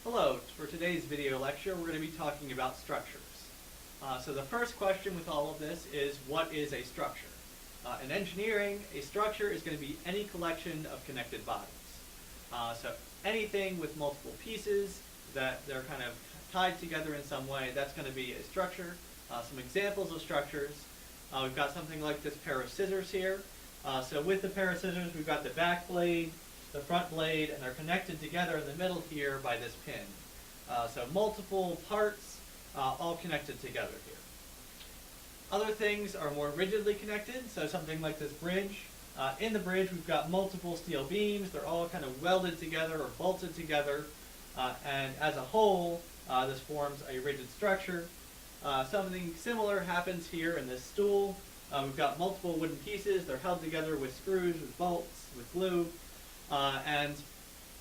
Hello, for today's video lecture we're going to be talking about structures. So the first question with all of this is, what is a structure? In engineering, a structure is going to be any collection of connected bodies. So anything with multiple pieces that they're kind of tied together in some way, that's going to be a structure. Some examples of structures, we've got something like this pair of scissors here. So with the pair of scissors we've got the back blade, the front blade, and they're connected together in the middle here by this pin. So multiple parts all connected together here. Other things are more rigidly connected, so something like this bridge. In the bridge we've got multiple steel beams, they're all kind of welded together or bolted together, and as a whole this forms a rigid structure. Something similar happens here in this stool. We've got multiple wooden pieces, they're held together with screws, with bolts, with glue. And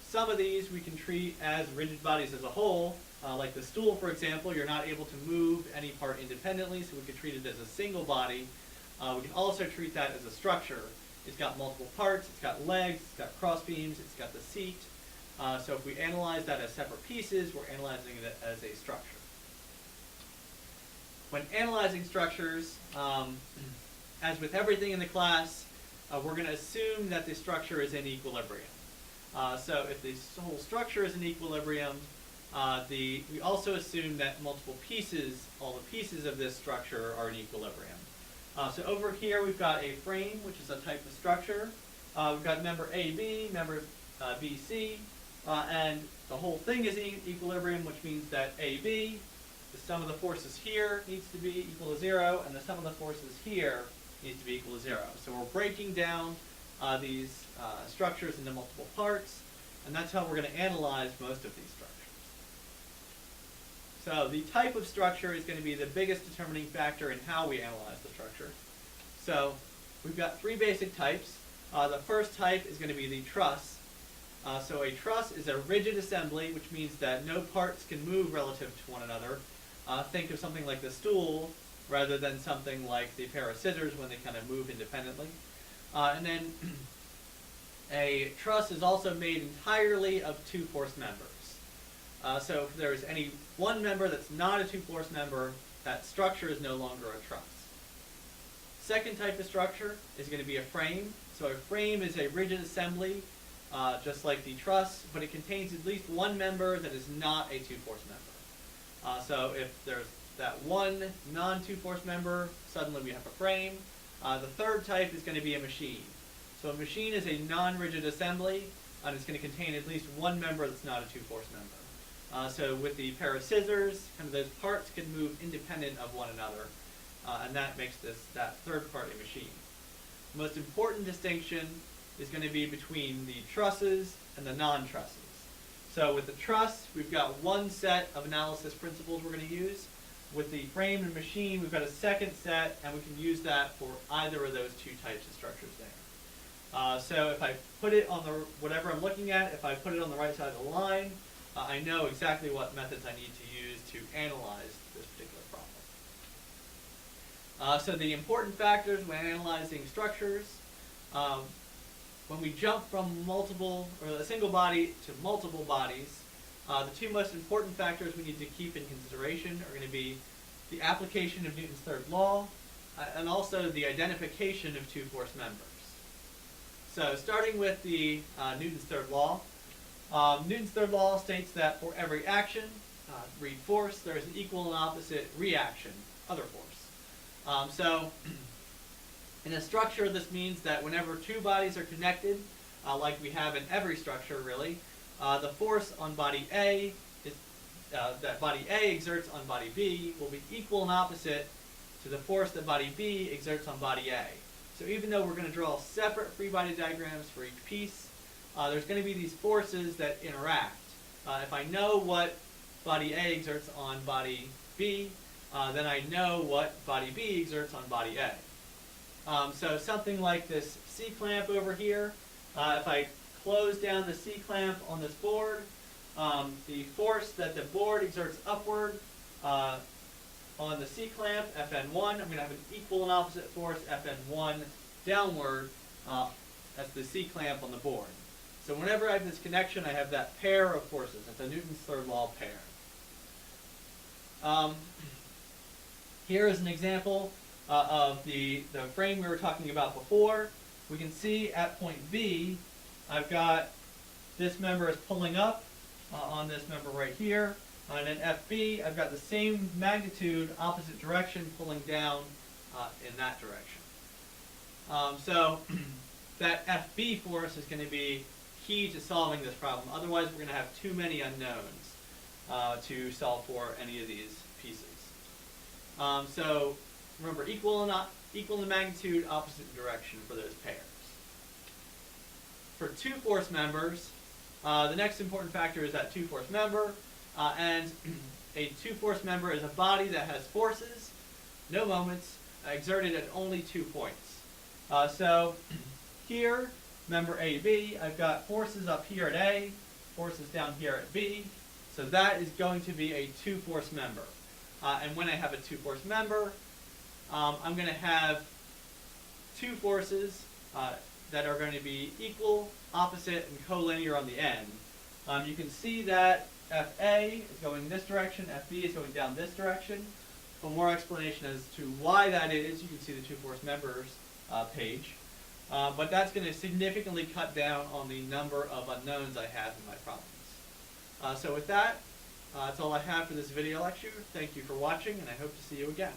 some of these we can treat as rigid bodies as a whole. Like the stool, for example, you're not able to move any part independently, so we could treat it as a single body. We can also treat that as a structure. It's got multiple parts, it's got legs, it's got cross beams, it's got the seat. So if we analyze that as separate pieces, we're analyzing it as a structure. When analyzing structures, as with everything in the class, we're going to assume that the structure is in equilibrium. So if the whole structure is in equilibrium, we also assume that multiple pieces, all the pieces of this structure are in equilibrium. So over here we've got a frame, which is a type of structure. We've got member AB, member BC, and the whole thing is in equilibrium, which means that AB, the sum of the forces here needs to be equal to 0, and the sum of the forces here needs to be equal to 0. So we're breaking down these structures into multiple parts, and that's how we're going to analyze most of these structures. So the type of structure is going to be the biggest determining factor in how we analyze the structure. So we've got three basic types. The first type is going to be the truss. So a truss is a rigid assembly, which means that no parts can move relative to one another. Think of something like the stool rather than something like the pair of scissors when they kind of move independently. And then a truss is also made entirely of two force members. So if there's any one member that's not a two force member, that structure is no longer a truss. Second type of structure is going to be a frame. So a frame is a rigid assembly, just like the truss, but it contains at least one member that is not a two force member. So if there's that one non-two force member, suddenly we have a frame. The third type is going to be a machine. So a machine is a non-rigid assembly, and it's going to contain at least one member that's not a two force member. So with the pair of scissors, kind of those parts can move independent of one another, and that makes that third part a machine. The most important distinction is going to be between the trusses and the non-trusses. So with the truss, we've got one set of analysis principles we're going to use. With the frame and machine, we've got a second set, and we can use that for either of those two types of structures there. So if I put it on whatever I'm looking at, if I put it on the right side of the line, I know exactly what methods I need to use to analyze this particular problem. So the important factors when analyzing structures, when we jump from a single body to multiple bodies, the two most important factors we need to keep in consideration are going to be the application of Newton's third law and also the identification of two force members. So starting with the Newton's third law. Newton's third law states that for every action, read force, there is an equal and opposite reaction, other force. So in a structure, this means that whenever two bodies are connected, like we have in every structure really, the force on body A that body A exerts on body B will be equal and opposite to the force that body B exerts on body A. So even though we're going to draw separate free body diagrams for each piece, there's going to be these forces that interact. If I know what body A exerts on body B, then I know what body B exerts on body A. So something like this C-clamp over here, if I close down the C-clamp on this board, the force that the board exerts upward on the C-clamp, Fn1, I'm going to have an equal and opposite force, Fn1, downward, that's the C-clamp on the board. So whenever I have this connection, I have that pair of forces. It's a Newton's third law pair. Here is an example of the frame we were talking about before. We can see at point B, I've got this member is pulling up on this member right here. And in FB, I've got the same magnitude, opposite direction, pulling down in that direction. So that FB force is going to be key to solving this problem. Otherwise, we're going to have too many unknowns to solve for any of these pieces. So remember, equal in magnitude, opposite in direction for those pairs. For two force members, the next important factor is that two force member. And a two force member is a body that has forces, no moments, exerted at only 2 points. So here, member AB, I've got forces up here at A, forces down here at B. So that is going to be a two force member. And when I have a two force member, I'm going to have two forces that are going to be equal, opposite, and collinear on the end. You can see that FA is going this direction, FB is going down this direction. For more explanation as to why that is, you can see the two force members page. But that's going to significantly cut down on the number of unknowns I have in my problems. So with that, that's all I have for this video lecture. Thank you for watching, and I hope to see you again.